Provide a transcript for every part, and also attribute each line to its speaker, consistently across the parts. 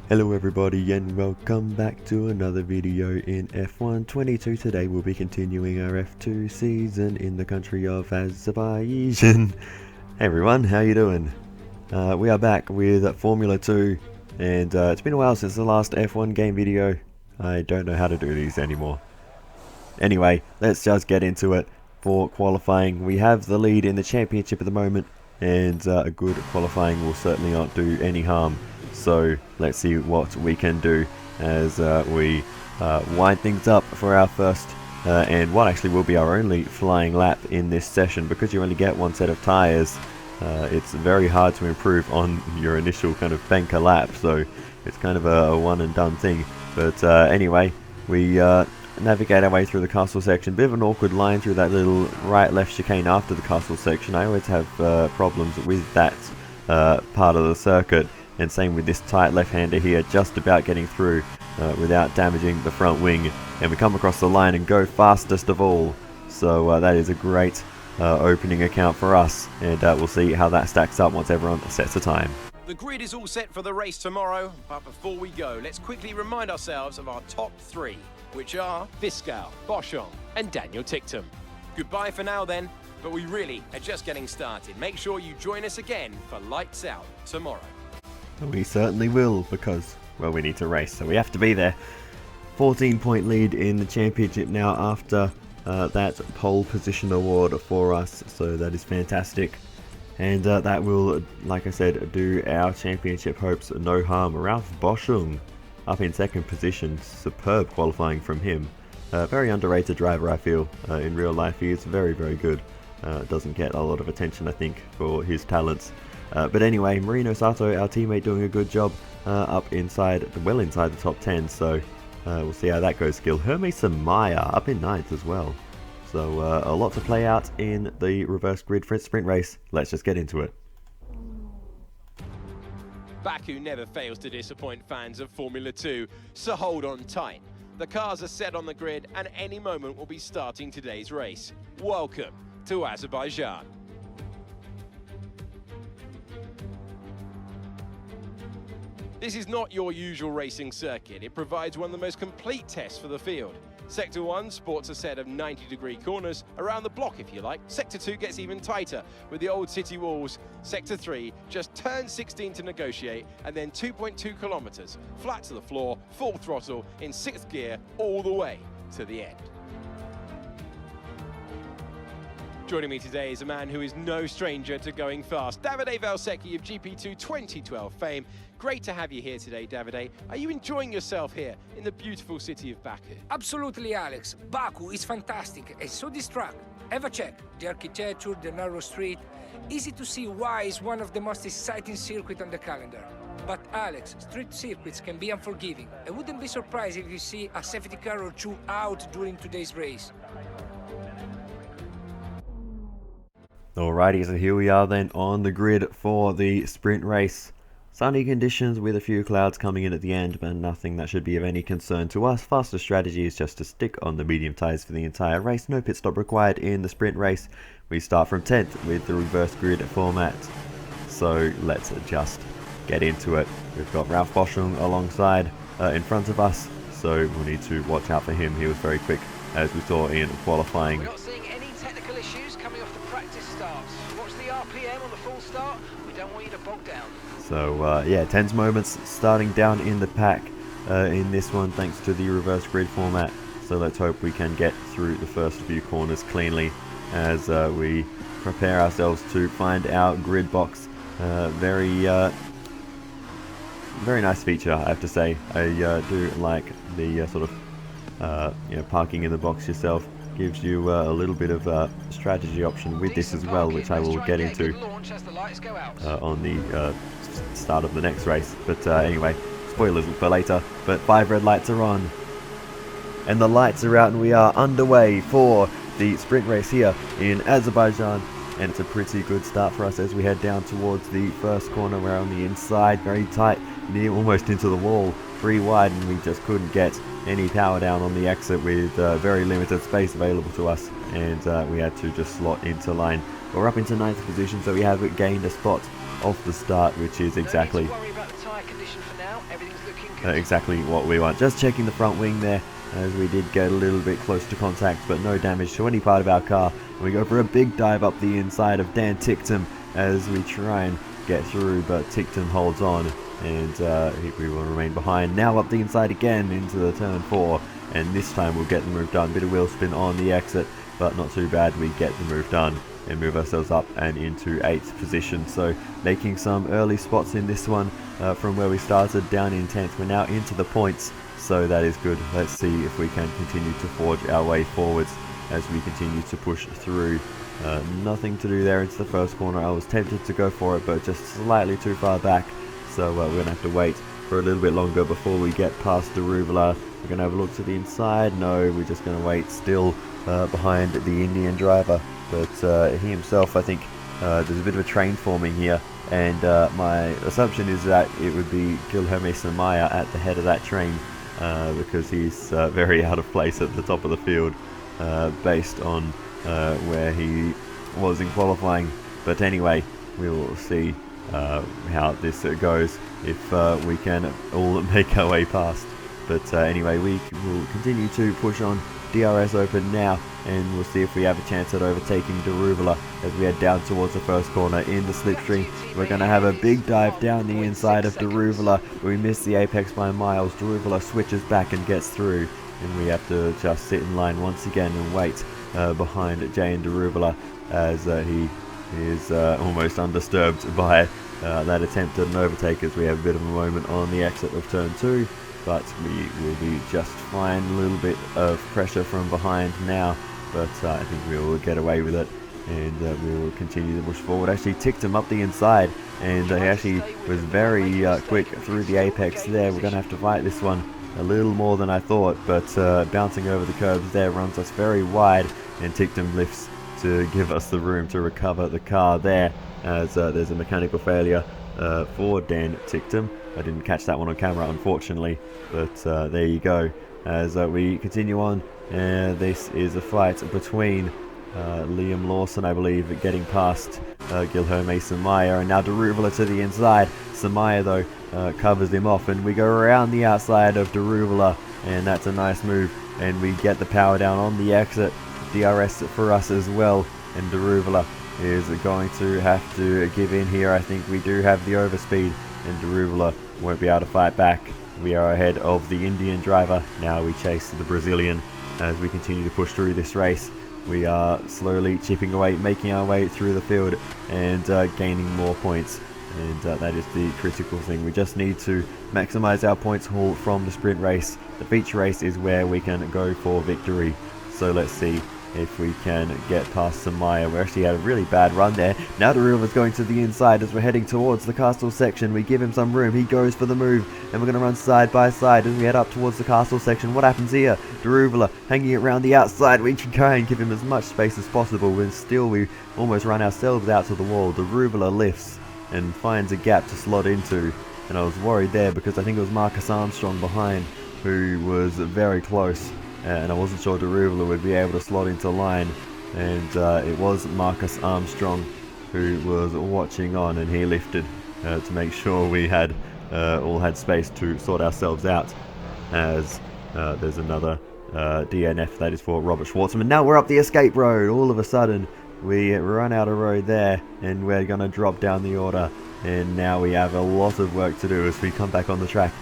Speaker 1: Hello everybody and welcome back to another video in F1 22. Today we'll be continuing our F2 season in the country of Azerbaijan. Hey everyone, how you doing? We are back with Formula 2 and it's been a while since the last F1 game video. I don't know how to do these anymore. Anyway, let's just get into it. For qualifying, we have the lead in the championship at the moment, and a good qualifying will certainly not do any harm. So let's see what we can do as we wind things up for our first and what actually will be our only flying lap in this session. Because you only get one set of tyres, it's very hard to improve on your initial kind of banker lap, so it's kind of a one and done thing. But anyway, we navigate our way through the castle section. Bit of an awkward line through that little right left chicane after the castle section. I always have problems with that part of the circuit, and same with this tight left-hander here, just about getting through without damaging the front wing, and we come across the line and go fastest of all. So that is a great opening account for us, and we'll see how that stacks up once everyone sets a time.
Speaker 2: The grid is all set for the race tomorrow, but before we go, let's quickly remind ourselves of our top three, which are
Speaker 3: Viscal, Boschon, and Daniel Ticktum.
Speaker 2: goodbye for now then, but we really are just getting started. Make sure you join us again for Lights Out tomorrow.
Speaker 1: We certainly will, because, well, we need to race, so we have to be there. 14-point lead in the championship now after that pole position award for us, so that is fantastic. And that will, like I said, do our championship hopes no harm. Ralph Boschung up in second position, superb qualifying from him. Very underrated driver, I feel. In real life he is very, very good. Doesn't get a lot of attention, I think, for his talents. But anyway, Marino Sato, our teammate, doing a good job up inside, well inside the top 10, so we'll see how that goes still. Hermes Amaya up in 9th as well. So a lot to play out in the reverse grid for its sprint race. Let's just get into it.
Speaker 3: Baku never fails to disappoint fans of Formula 2, so hold on tight. The cars are set on the grid and any moment we'll be starting today's race. Welcome to Azerbaijan. This is not your usual racing circuit. It provides one of the most complete tests for the field. Sector 1 sports a set of 90-degree corners, around the block if you like. Sector 2 gets even tighter with the old city walls. Sector 3 just turns 16 to negotiate, and then 2.2 kilometers, flat to the floor, full throttle, in 6th gear, all the way to the end. Joining me today is a man who is no stranger to going fast. Davide Valsecchi of GP2 2012 fame. Great to have you here today, Davide. Are you enjoying yourself here in the beautiful city of Baku?
Speaker 4: Absolutely, Alex. Baku is fantastic and so this track. Have a check. The architecture, the narrow street. Easy to see why it's one of the most exciting circuits on the calendar. But Alex, street circuits can be unforgiving. I wouldn't be surprised if you see a safety car or two out during today's race.
Speaker 1: Alrighty, so here we are then on the grid for the sprint race. Sunny conditions with a few clouds coming in at the end, but nothing that should be of any concern to us. Faster strategy is just to stick on the medium tyres for the entire race. No pit stop required in the sprint race. We start from 10th with the reverse grid format. So let's just get into it. We've got Ralph Boschung alongside in front of us, so we'll need to watch out for him. He was very quick, as we saw in qualifying.
Speaker 5: We're not seeing any technical issues coming off the practice starts. Watch the RPM on the full start. We don't want you to bog down.
Speaker 1: So yeah, tense moments starting down in the pack in this one, thanks to the reverse grid format. So let's hope we can get through the first few corners cleanly as we prepare ourselves to find our grid box. Very nice feature, I have to say. I do like the sort of parking in the box yourself. Gives you a little bit of a strategy option with this as well, which I will get into on the start of the next race. But anyway, spoilers for later. But 5 red lights are on, and the lights are out, and we are underway for the sprint race here in Azerbaijan. And it's a pretty good start for us as we head down towards the first corner. We're on the inside, very tight, near almost into the wall, 3 wide, and we just couldn't get any power down on the exit with very limited space available to us, and we had to just slot into line. We're up into 9th position, so we have gained a spot off the start, which is exactly
Speaker 5: No need to worry about the tyre condition for now. Everything's looking good.
Speaker 1: exactly what we want. Just checking the front wing there, as we did get a little bit close to contact, but no damage to any part of our car. And we go for a big dive up the inside of Dan Ticktum as we try and get through, but Ticktum holds on, and we will remain behind. Now up the inside again into the turn 4, and this time we'll get the move done. Bit of wheel spin on the exit, but not too bad. We get the move done and move ourselves up and into 8th position. So making some early spots in this one from where we started down in 10th. We're now into the points, so that is good. Let's see if we can continue to forge our way forwards as we continue to push through. Nothing to do there into the first corner. I was tempted to go for it, but just slightly too far back, so we're going to have to wait for a little bit longer before we get past Daruvula. We're going to have a look to the inside. No, we're just going to wait still behind the Indian driver, but he himself, I think there's a bit of a train forming here, and my assumption is that it would be Guilherme Samaya at the head of that train, because he's very out of place at the top of the field based on where he was in qualifying. But anyway, we will see how this goes if we can all make our way past. But anyway, we will continue to push on. DRS open now, and we'll see if we have a chance at overtaking Daruvula as we head down towards the first corner in the slipstream. We're going to have a big dive down the inside of Daruvula. We miss the apex by miles. Daruvula switches back and gets through, and we have to just sit in line once again and wait behind Jay and Daruvula as he is almost undisturbed by that attempt at an overtake, as we have a bit of a moment on the exit of turn 2. But we will be just fine. A little bit of pressure from behind now, but I think we will get away with it, and we will continue to push forward. Actually ticked him up the inside, and he actually was very quick through the apex there. We're going to have to fight this one a little more than I thought, but bouncing over the curbs there runs us very wide, and Ticktum lifts to give us the room to recover the car there, as there's a mechanical failure for Dan Ticktum. I didn't catch that one on camera, unfortunately, but there you go. As we continue on, this is a fight between Liam Lawson, I believe, getting past Guilherme Samaya, and now Daruvula to the inside. Samaya, though, covers him off, and we go around the outside of Daruvula, and that's a nice move, and we get the power down on the exit. DRS for us as well, and Daruvula is going to have to give in here. I think we do have the overspeed, and Daruvula won't be able to fight back. We are ahead of the Indian driver. Now we chase the Brazilian as we continue to push through this race. We are slowly chipping away, making our way through the field, and gaining more points. And that is the critical thing. We just need to maximize our points haul from the sprint race. The feature race is where we can go for victory. So let's see if we can get past Samaya. We actually had a really bad run there. Now Daruvala's going to the inside as we're heading towards the castle section. We give him some room. He goes for the move, and we're going to run side by side as we head up towards the castle section. What happens here? Daruvula hanging around the outside. We can try and give him as much space as possible, and still we almost run ourselves out to the wall. Daruvula lifts and finds a gap to slot into, and I was worried there because I think it was Marcus Armstrong behind who was very close, and I wasn't sure Daruvula would be able to slot into line, and it was Marcus Armstrong who was watching on, and he lifted to make sure we had all had space to sort ourselves out, as there's another DNF that is for Robert Schwartzman. Now we're up the escape road. All of a sudden we run out of road there, and we're going to drop down the order, and now we have a lot of work to do as we come back on the track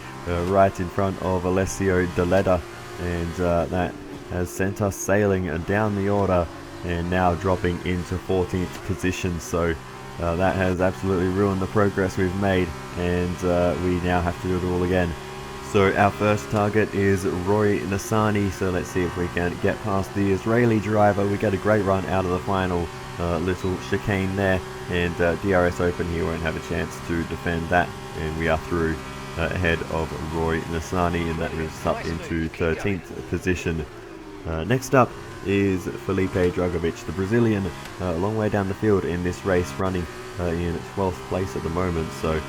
Speaker 1: right in front of Alessio Deleda, and that has sent us sailing down the order and now dropping into 14th position. So that has absolutely ruined the progress we've made, and we now have to do it all again. So our first target is Roy Nassani, so let's see if we can get past the Israeli driver. We get a great run out of the final little chicane there, and DRS open here won't have a chance to defend that, and we are through ahead of Roy Nassani, and that moves us up into 13th position. Next up is Felipe Drugovich, the Brazilian, a long way down the field in this race, running in 12th place at the moment, so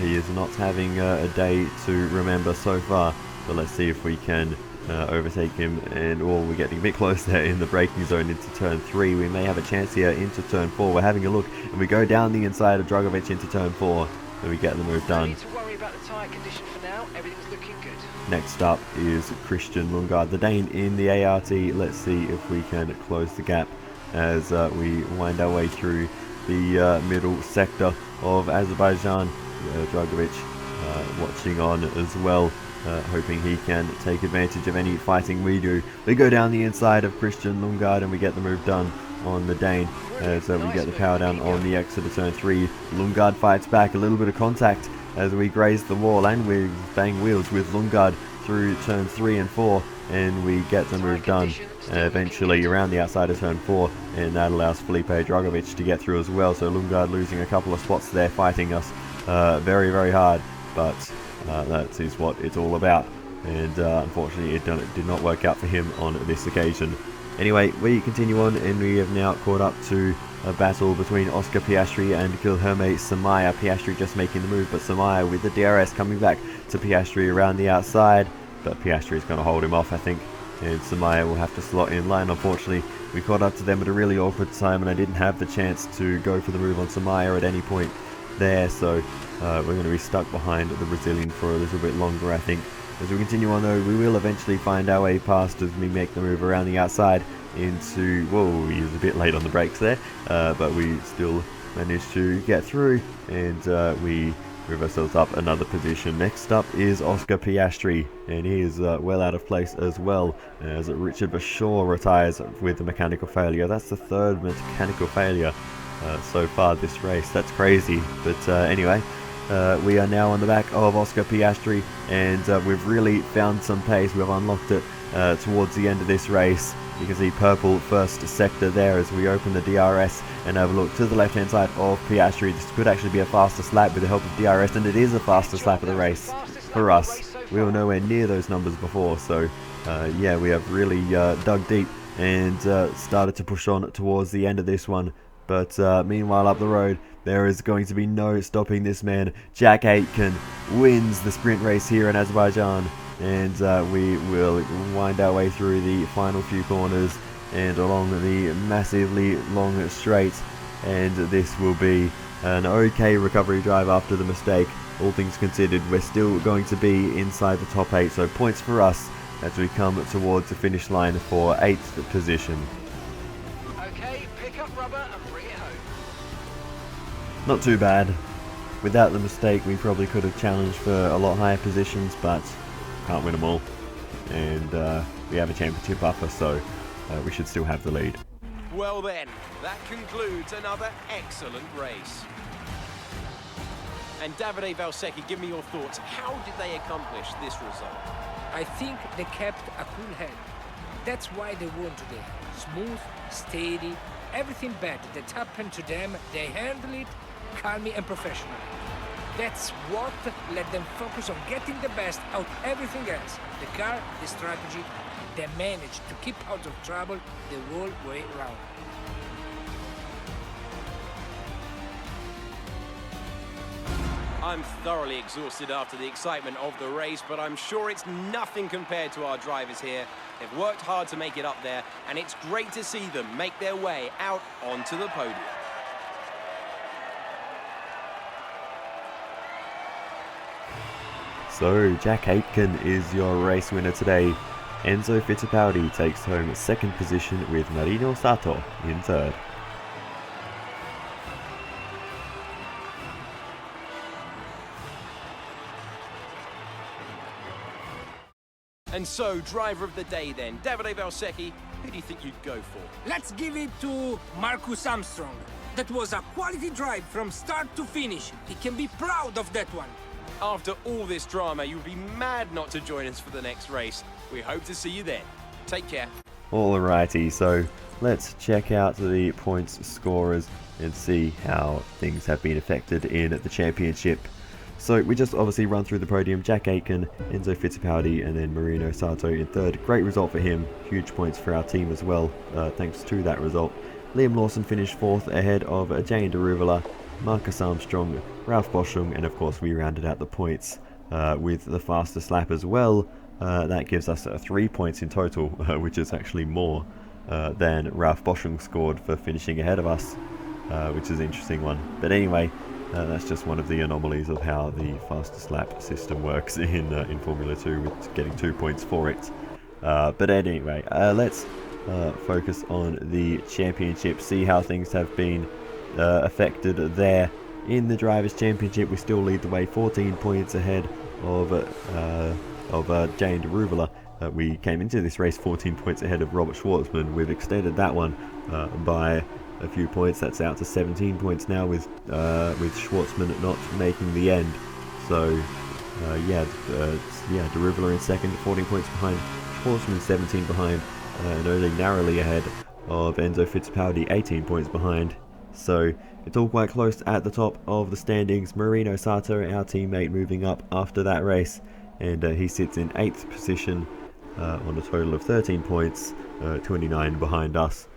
Speaker 1: he is not having a day to remember so far, but let's see if we can overtake him, and we're getting a bit close there in the braking zone into turn 3. We may have a chance here into turn 4. We're having a look, and we go down the inside of Drugovich into turn 4, and we get the move done.
Speaker 5: No need to worry about the tyre condition for now. Everything's looking good.
Speaker 1: Next up is Christian Lundgaard, the Dane in the ART. Let's see if we can close the gap as we wind our way through the middle sector of Azerbaijan. Drugovich watching on as well, hoping he can take advantage of any fighting we do. We go down the inside of Christian Lundgaard and we get the move done on the Dane as we get the power down on the exit of turn 3. Lundgaard fights back, a little bit of contact as we graze the wall, and we bang wheels with Lundgaard through turns 3 and 4, and we get the move done eventually around the outside of turn 4, and that allows Felipe Drugovich to get through as well. So Lundgaard losing a couple of spots there, fighting us very, very hard, but that is what it's all about, and unfortunately it did not work out for him on this occasion. Anyway, we continue on, and we have now caught up to a battle between Oscar Piastri and Guilherme Samaya. Piastri just making the move, but Samaya with the DRS coming back to Piastri around the outside, but Piastri is going to hold him off, I think, and Samaya will have to slot in line. Unfortunately, we caught up to them at a really awkward time, and I didn't have the chance to go for the move on Samaya at any point there, so we're going to be stuck behind the Brazilian for a little bit longer, I think. As we continue on though, we will eventually find our way past as we make the move around the outside into, whoa, he was a bit late on the brakes there, but we still managed to get through, and we move ourselves up another position. Next up is Oscar Piastri, and he is well out of place as well, as Richard Bashaw retires with a mechanical failure. That's the third mechanical failure so far this race. That's crazy, but anyway. We are now on the back of Oscar Piastri, and we've really found some pace. We've unlocked it towards the end of this race. You can see purple first sector there as we open the DRS and have a look to the left hand side of Piastri. This could actually be a fastest lap with the help of DRS, and it is the fastest lap of the race for us. We were nowhere near those numbers before, so yeah, we have really dug deep and started to push on towards the end of this one. But meanwhile, up the road, there is going to be no stopping this man. Jack Aitken wins the sprint race here in Azerbaijan, and we will wind our way through the final few corners and along the massively long straight, and this will be an okay recovery drive after the mistake. All things considered, we're still going to be inside the top 8, so points for us as we come towards the finish line for 8th position.
Speaker 5: Okay, pick up rubber and bring it home.
Speaker 1: Not too bad. Without the mistake, we probably could have challenged for a lot higher positions, but can't win them all. And we have a championship upper, so we should still have the lead.
Speaker 2: Well then, that concludes another excellent race. And Davide Valsecchi, give me your thoughts. How did they accomplish this result?
Speaker 4: I think they kept a cool head. That's why they won today. Smooth, steady, everything bad that happened to them, they handle it calmly and professionally. That's what let them focus on getting the best out of everything else. The car, the strategy, they managed to keep out of trouble the whole way around.
Speaker 2: I'm thoroughly exhausted after the excitement of the race, but I'm sure it's nothing compared to our drivers here. They've worked hard to make it up there, and it's great to see them make their way out onto the podium.
Speaker 1: So, Jack Aitken is your race winner today. Enzo Fittipaldi takes home 2nd position with Marino Sato in 3rd.
Speaker 2: And so, driver of the day then, Davide Valsecchi, who do you think you'd go for?
Speaker 4: Let's give it to Marcus Armstrong. That was a quality drive from start to finish. He can be proud of that one.
Speaker 2: After all this drama, you'd be mad not to join us for the next race. We hope to see you then. Take care.
Speaker 1: Alrighty, so let's check out the points scorers and see how things have been affected in the championship. So we just obviously run through the podium. Jack Aitken, Enzo Fittipaldi, and then Marino Sato in 3rd. Great result for him. Huge points for our team as well, thanks to that result. Liam Lawson finished 4th ahead of Jane Deruvala, Marcus Armstrong, Ralph Boschung, and of course we rounded out the points with the fastest lap as well. That gives us 3 points in total, which is actually more than Ralph Boschung scored for finishing ahead of us, which is an interesting one. But anyway, That's just one of the anomalies of how the fastest lap system works in Formula 2, with getting 2 points for it. But anyway, let's focus on the championship, see how things have been affected there. In the Drivers' Championship, we still lead the way, 14 points ahead of Jane Deruvala. We came into this race 14 points ahead of Robert Schwartzman. We've extended that one by a few points. That's out to 17 points now, with Schwartzman not making the end. So Deruvala in second, 14 points behind. Schwartzman 17 behind, and only narrowly ahead of Enzo Fittipaldi, 18 points behind. So it's all quite close at the top of the standings. Marino Sato, our teammate, moving up after that race, and he sits in 8th position on a total of 13 points, 29 behind us.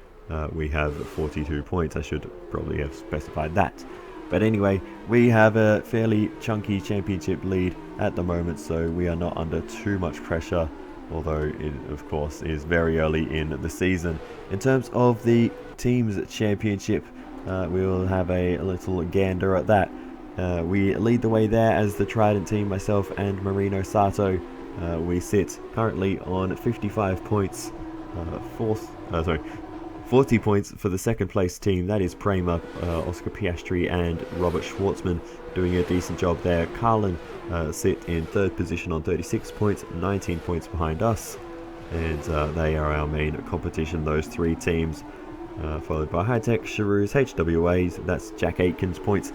Speaker 1: We have 42 points. I should probably have specified that. But anyway, we have a fairly chunky championship lead at the moment, so we are not under too much pressure, although it of course is very early in the season. In terms of the teams championship, we will have a little gander at that. We lead the way there as the Trident team, myself and Marino Sato. We sit currently on 55 points, 40 points for the second place team. That is Prema, Oscar Piastri and Robert Schwartzman doing a decent job there. Carlin sit in 3rd position on 36 points, 19 points behind us, and they are our main competition, those 3 teams. Followed by High-Tech, Charoux, HWAs, that's Jack Aitken's points,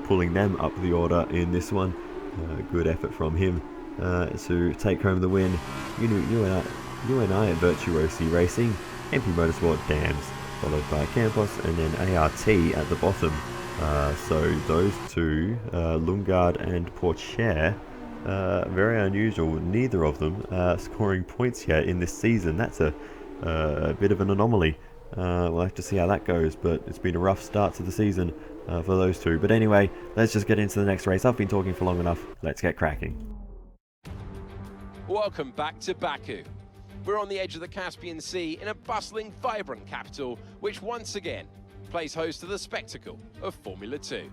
Speaker 1: pulling them up the order in this one. Good effort from him to take home the win. You and I at Virtuosi Racing, MP Motorsport, Dams, followed by Campos, and then ART at the bottom. So those two, Lundgaard and Porcher, very unusual, neither of them scoring points yet in this season. That's a bit of an anomaly. We'll have to see how that goes, but it's been a rough start to the season for those two. But anyway, let's just get into the next race. I've been talking for long enough. Let's get cracking.
Speaker 3: Welcome back to Baku. We're on the edge of the Caspian Sea in a bustling, vibrant capital, which once again plays host to the spectacle of Formula 2.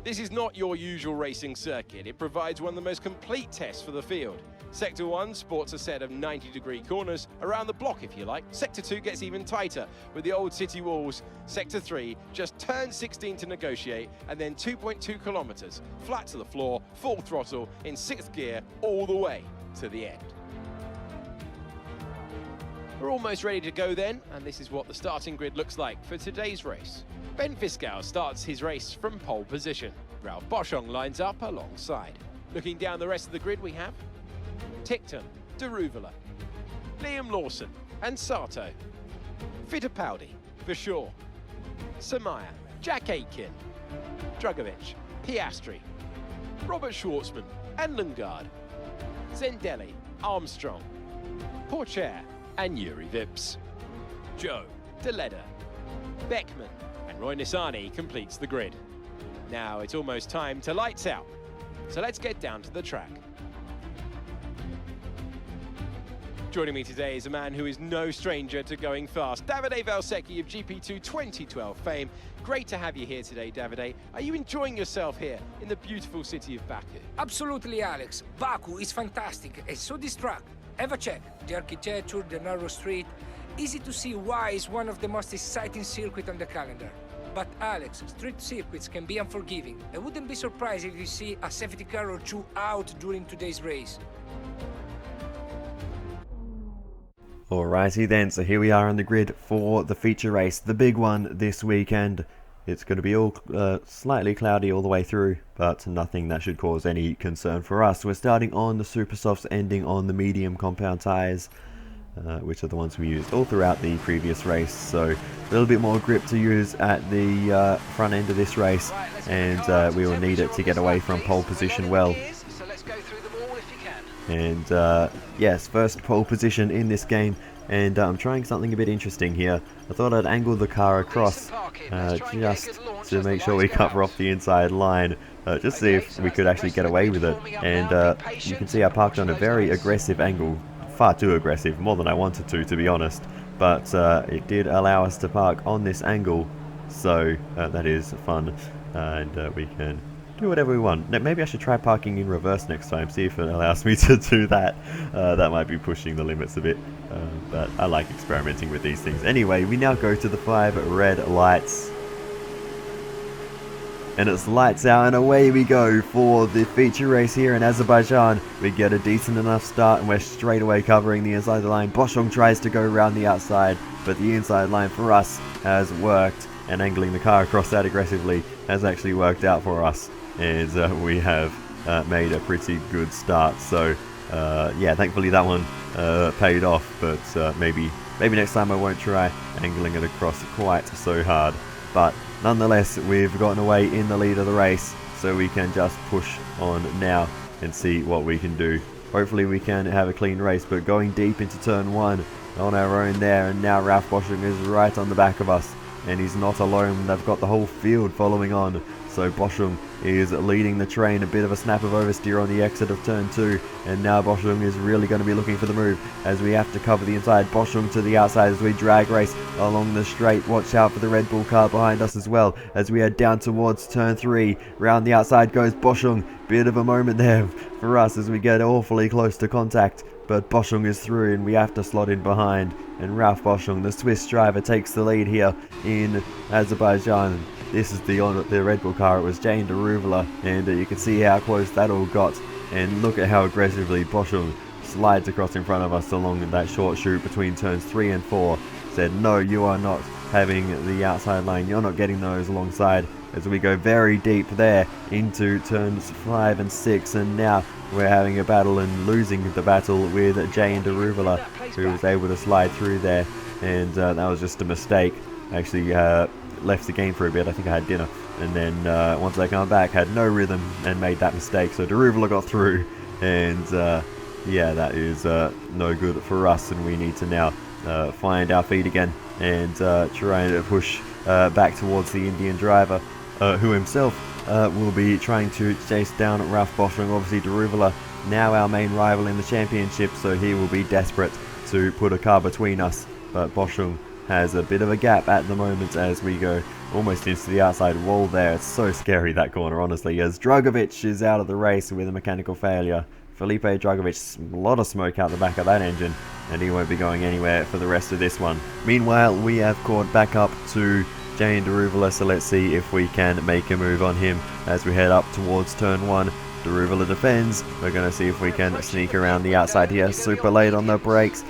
Speaker 3: This is not your usual racing circuit. It provides one of the most complete tests for the field. Sector 1 sports a set of 90-degree corners, around the block if you like. Sector 2 gets even tighter with the old city walls. Sector 3 just turns 16 to negotiate, and then 2.2 kilometers, flat to the floor, full throttle, in 6th gear, all the way to the end. We're almost ready to go then, and this is what the starting grid looks like for today's race. Ben Fiscal starts his race from pole position. Ralph Boschung lines up alongside. Looking down the rest of the grid, we have Tickton, Deruvala, Liam Lawson and Sato, Fittipaldi, Verschoor, Samaya, Jack Aitken, Drugovich, Piastri, Robert Schwartzman and Lundgaard, Zendelli, Armstrong, Porcher and Yuri Vips. Joe, DeLedder, Beckman and Roy Nissany completes the grid. Now it's almost time to lights out, so let's get down to the track. Joining me today is a man who is no stranger to going fast, Davide Valsecchi of GP2 2012 fame. Great to have you here today, Davide. Are you enjoying yourself here in the beautiful city of Baku?
Speaker 4: Absolutely, Alex. Baku is fantastic and so this track. Have a check. The architecture, the narrow street. Easy to see why it's one of the most exciting circuits on the calendar. But Alex, street circuits can be unforgiving. I wouldn't be surprised if you see a safety car or two out during today's race.
Speaker 1: Alrighty then, so here we are on the grid for the feature race, the big one this weekend. It's going to be all slightly cloudy all the way through, but nothing that should cause any concern for us. We're starting on the super softs, ending on the medium compound tyres, which are the ones we used all throughout the previous race. So a little bit more grip to use at the front end of this race, and we will need it to get away from pole position well. And yes, first pole position in this game, and I'm trying something a bit interesting here. I thought I'd angle the car across just to make sure we cover off the inside line, just see if we could actually get away with it. And you can see I parked on a very aggressive angle, far too aggressive, more than I wanted to be honest. but it did allow us to park on this angle, so that is fun, and we can do whatever we want. Now, maybe I should try parking in reverse next time, see if it allows me to do that. That might be pushing the limits a bit, but I like experimenting with these things. Anyway, we now go to the 5 red lights. And it's lights out and away we go for the feature race here in Azerbaijan. We get a decent enough start and we're straight away covering the inside of the line. Boschung tries to go around the outside, but the inside line for us has worked, and angling the car across that aggressively has actually worked out for us. And we have made a pretty good start. So yeah, thankfully that one paid off, but maybe next time I won't try angling it across quite so hard. But nonetheless, we've gotten away in the lead of the race, so we can just push on now and see what we can do. Hopefully we can have a clean race, but going deep into turn 1 on our own there, and now Ralf Boschung is right on the back of us, and he's not alone. They've got the whole field following on. So Boschung is leading the train, a bit of a snap of oversteer on the exit of turn 2, and now Boschung is really going to be looking for the move as we have to cover the inside. Boschung to the outside as we drag race along the straight. Watch out for the Red Bull car behind us as well as we head down towards turn 3. Round the outside goes Boschung. Bit of a moment there for us as we get awfully close to contact, but Boschung is through and we have to slot in behind, and Ralf Boschung, the Swiss driver, takes the lead here in Azerbaijan. This is the Red Bull car. It was Jane Deruvala, and you can see how close that all got, and look at how aggressively Boschung slides across in front of us along that short chute between turns 3 and 4. Said, no, you are not having the outside line, you're not getting those alongside, as we go very deep there into turns 5 and 6, and now we're having a battle and losing the battle with Jane Deruvala, who was able to slide through there, and that was just a mistake. Actually left the game for a bit. I think I had dinner, and then once I come back had no rhythm and made that mistake, so Deruvala got through, and yeah, that is no good for us, and we need to now find our feet again and try and push back towards the Indian driver, who himself will be trying to chase down Ralf Boschung. Obviously Deruvala now our main rival in the championship, so he will be desperate to put a car between us, but Boschung has a bit of a gap at the moment as we go almost into the outside wall there. It's so scary, that corner, honestly, as Drugovich is out of the race with a mechanical failure. Felipe Drugovich, a lot of smoke out the back of that engine, and he won't be going anywhere for the rest of this one. Meanwhile, we have caught back up to Jane Deruvala, so let's see if we can make a move on him as we head up towards turn 1. Deruvala defends. We're going to see if we can sneak around the outside here. Super late on the brakes.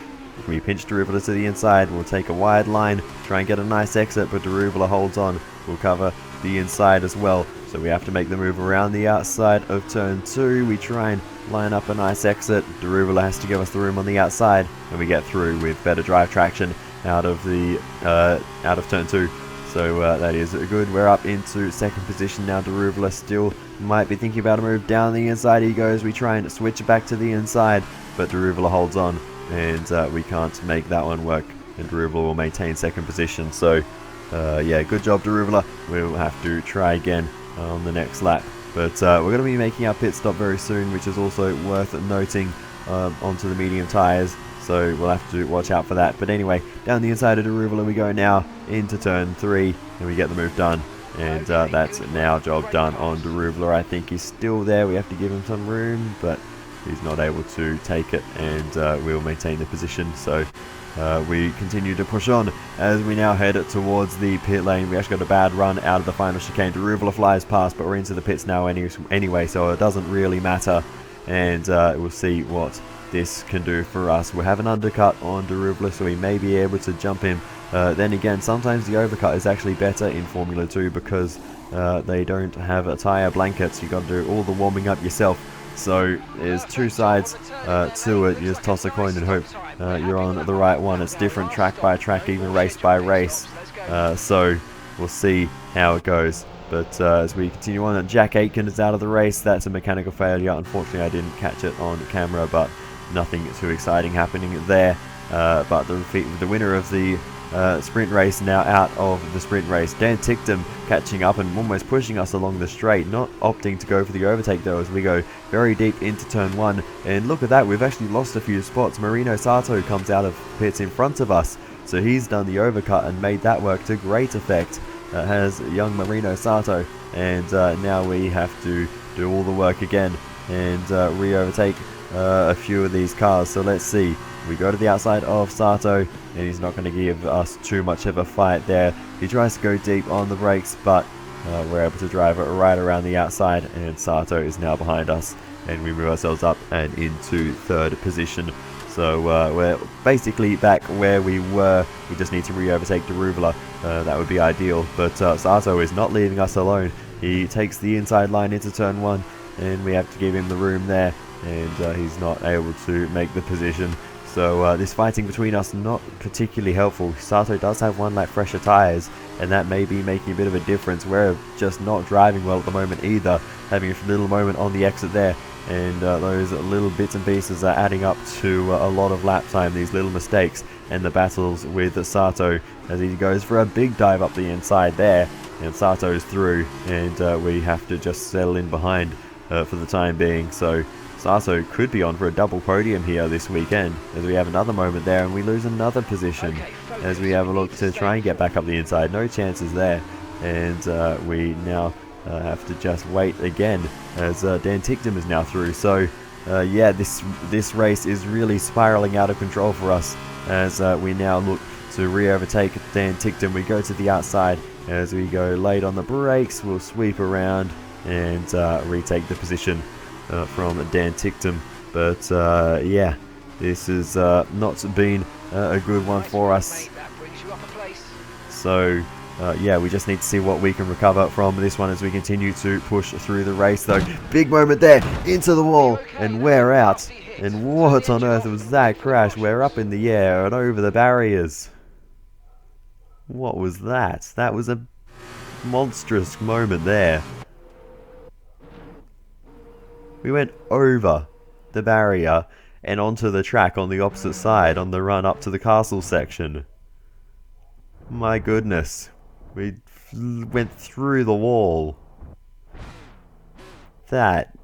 Speaker 1: We pinch Deruvala to the inside. We'll take a wide line, try and get a nice exit, but Deruvala holds on. We'll cover the inside as well, so we have to make the move around the outside of turn 2. We try and line up a nice exit. Deruvala has to give us the room on the outside, and we get through with better drive traction out of turn 2. So that is good. We're up into second position now. Deruvala still might be thinking about a move down the inside. He goes. We try and switch back to the inside, but Deruvala holds on, and we can't make that one work, and Deruvala will maintain second position. So yeah, good job Deruvala. We'll have to try again on the next lap, but we're going to be making our pit stop very soon, which is also worth noting, onto the medium tyres, so we'll have to watch out for that. But anyway, down the inside of Deruvala we go now into turn 3, and we get the move done, and that's now job done on Deruvala. I think he's still there. We have to give him some room, but he's not able to take it, and we'll maintain the position. So we continue to push on as we now head towards the pit lane. We actually got a bad run out of the final chicane. Deruvala flies past, but we're into the pits now anyway, so it doesn't really matter, and we'll see what this can do for us. We'll have an undercut on Deruvala, so we may be able to jump him. Then again, sometimes the overcut is actually better in Formula 2 because they don't have tyre blankets. You've got to do all the warming up yourself. So there's two sides to it. You just toss a coin and hope you're on the right one. It's different track by track, even race by race. So we'll see how it goes. But as we continue on, Jack Aitken is out of the race. That's a mechanical failure. Unfortunately, I didn't catch it on camera, but nothing too exciting happening there. But the winner of the sprint race now out of the sprint race. Dan Ticktum catching up and almost pushing us along the straight, not opting to go for the overtake though, as we go very deep into turn 1. And look at that, we've actually lost a few spots. Marino Sato comes out of pits in front of us, So he's done the overcut and made that work to great effect. Has young Marino Sato, and now we have to do all the work again and re-overtake a few of these cars. So let's see. We go to the outside of Sato, and he's not going to give us too much of a fight there. He tries to go deep on the brakes, but we're able to drive it right around the outside, and Sato is now behind us, and we move ourselves up and into third position. So we're basically back where we were. We just need to re-overtake Deruvla. That would be ideal, but Sato is not leaving us alone. He takes the inside line into turn 1, and we have to give him the room there, and he's not able to make the position. So this fighting between us not particularly helpful. Sato does have one lap fresher tyres, and that may be making a bit of a difference. We're just not driving well at the moment either, having a little moment on the exit there, and those little bits and pieces are adding up to a lot of lap time, these little mistakes, and the battles with Sato as he goes for a big dive up the inside there, and Sato's through, and we have to just settle in behind for the time being. So Sato could be on for a double podium here this weekend, as we have another moment there and we lose another position as we have a look to try and get back up the inside. No chances there, and we now have to just wait again as Dan Ticktum is now through. So yeah, this race is really spiraling out of control for us as we now look to re-overtake Dan Ticktum. We go to the outside as we go late on the brakes. We'll sweep around and retake the position from Dan Ticktum, but yeah, this has not been a good one for us. So yeah, we just need to see what we can recover from this one as we continue to push through the race though. Big moment there, into the wall, and we're out. And what on earth was that crash? We're up in the air and over the barriers. What was that? That was a monstrous moment there. We went over the barrier and onto the track on the opposite side on the run up to the castle section. My goodness. We went through the wall. That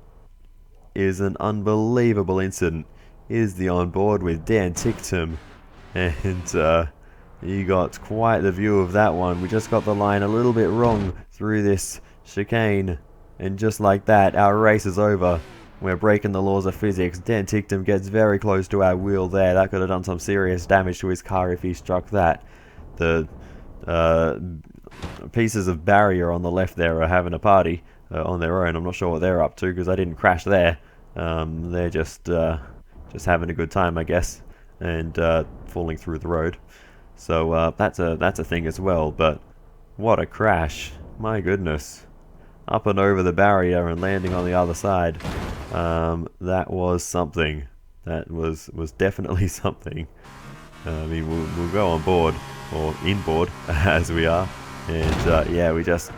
Speaker 1: is an unbelievable incident. Here's the onboard with Dan Ticktum. And you got quite the view of that one. We just got the line a little bit wrong through this chicane. And just like that, our race is over. We're breaking the laws of physics. Dan Ticktum gets very close to our wheel there. That could have done some serious damage to his car if he struck that. The pieces of barrier on the left there are having a party on their own. I'm not sure what they're up to because I didn't crash there. They're just having a good time, I guess, and falling through the road. So that's a thing as well. But what a crash! My goodness. Up and over the barrier and landing on the other side. That was something. That was definitely something. I mean, we'll go on board, or inboard, as we are. And yeah, we just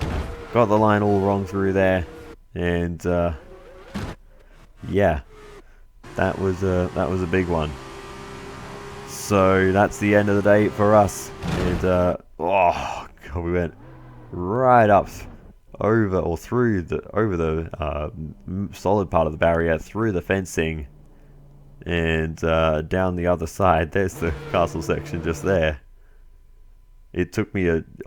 Speaker 1: got the line all wrong through there. And yeah, that was a big one. So that's the end of the day for us. And oh God, we went right up over the solid part of the barrier, through the fencing, and down the other side. There's the castle section just there. It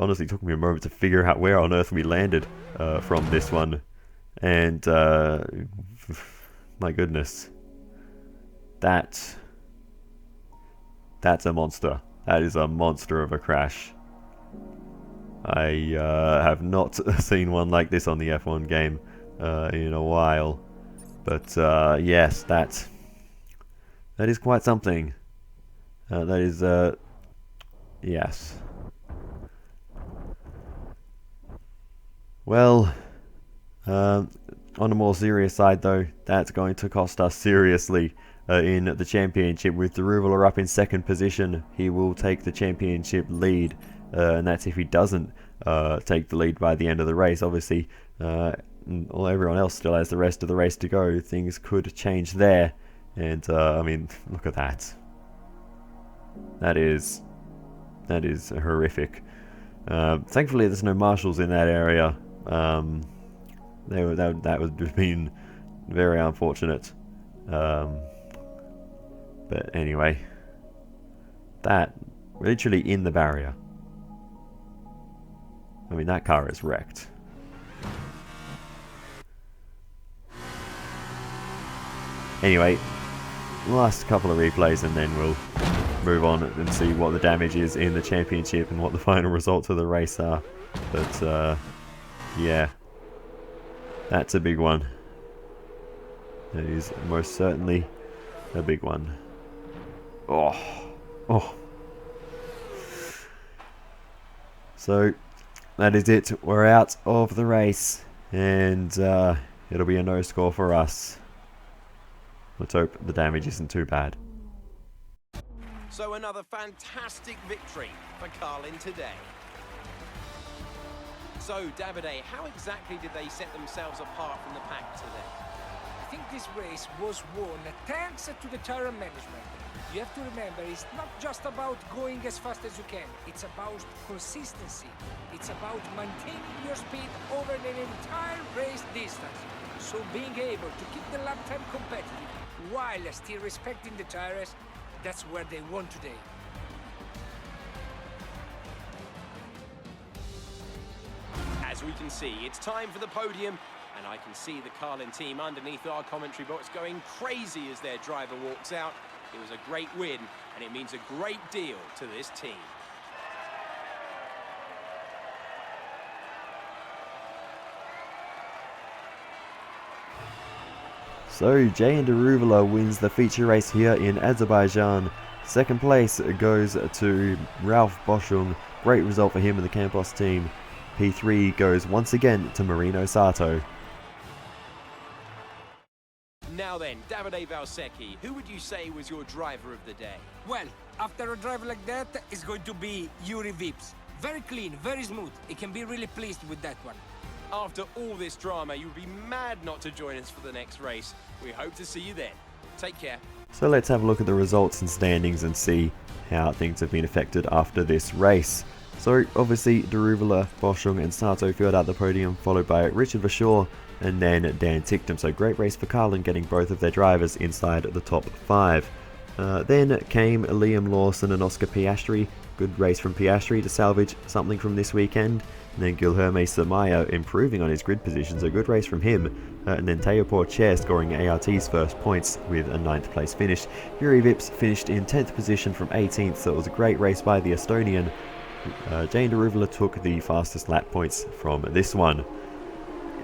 Speaker 1: honestly took me a moment to figure out where on earth we landed from this one, and my goodness, that's a monster. That is a monster of a crash. I have not seen one like this on the F1 game in a while, but yes, that is quite something. That is yes. Well, on a more serious side though, that's going to cost us seriously in the championship. With Deruvla up in second position, he will take the championship lead. And that's if he doesn't take the lead by the end of the race. Obviously, everyone else still has the rest of the race to go. Things could change there. And, I mean, look at that. That is horrific. Thankfully, there's no marshals in that area. That would have been very unfortunate. But anyway, that literally in the barrier. I mean, that car is wrecked. Anyway, last couple of replays and then we'll move on and see what the damage is in the championship and what the final results of the race are. But yeah, that's a big one. That is most certainly a big one. Oh. So that is it. We're out of the race, and it'll be a no score for us. Let's hope the damage isn't too bad.
Speaker 2: So another fantastic victory for Carlin today. So Davide, how exactly did they set themselves apart from the pack today?
Speaker 4: I think this race was won thanks to the tire management. You have to remember, it's not just about going as fast as you can. It's about consistency. It's about maintaining your speed over an entire race distance. So being able to keep the lap time competitive while still respecting the tires, that's where they won today.
Speaker 2: As we can see, it's time for the podium, and I can see the Carlin team underneath our commentary box going crazy as their driver walks out. It was a great win, and it means a great deal to this team.
Speaker 1: So Jay Deruvula wins the feature race here in Azerbaijan. Second place goes to Ralph Boschung. Great result for him and the Campos team. P3 goes once again to Marino Sato.
Speaker 2: Now then, Davide Valsecchi, who would you say was your driver of the day?
Speaker 4: Well, after a drive like that, it's going to be Yuri Vips. Very clean, very smooth. He can be really pleased with that one.
Speaker 2: After all this drama, you would be mad not to join us for the next race. We hope to see you then. Take care.
Speaker 1: So let's have a look at the results and standings and see how things have been affected after this race. So obviously Deruvula, Boschung and Sato filled out the podium, followed by Richard Verschoor and then Dan Ticktum. So great race for Carlin, getting both of their drivers inside the top 5. Then came Liam Lawson and Oscar Piastri. Good race from Piastri to salvage something from this weekend. And then Guilherme Samaya improving on his grid position, so good race from him. And then Teo Porcher scoring ART's first points with a 9th place finish. Yuri Vips finished in 10th position from 18th, so it was a great race by the Estonian. Jane Deruvula took the fastest lap points from this one.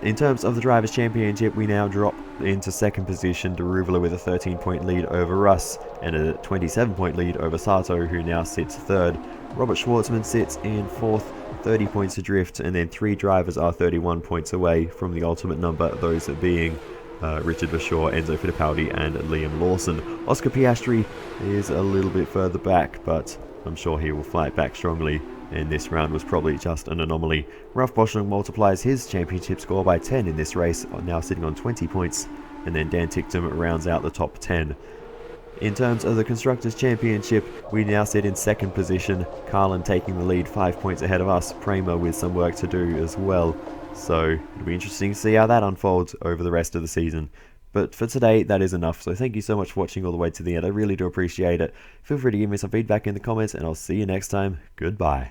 Speaker 1: In terms of the Drivers' Championship, we now drop into second position, Deruvula with a 13-point lead over Russ and a 27-point lead over Sato, who now sits third. Robert Schwartzman sits in fourth, 30 points adrift, and then 3 drivers are 31 points away from the ultimate number, those being Richard Verschoor, Enzo Fittipaldi and Liam Lawson. Oscar Piastri is a little bit further back, but I'm sure he will fight back strongly, and this round was probably just an anomaly. Ralph Boschung multiplies his championship score by 10 in this race, now sitting on 20 points, and then Dan Ticktum rounds out the top 10. In terms of the Constructors' Championship, we now sit in second position, Carlin taking the lead 5 points ahead of us, Prema with some work to do as well. So it'll be interesting to see how that unfolds over the rest of the season. But for today, that is enough, so thank you so much for watching all the way to the end. I really do appreciate it. Feel free to give me some feedback in the comments, and I'll see you next time. Goodbye.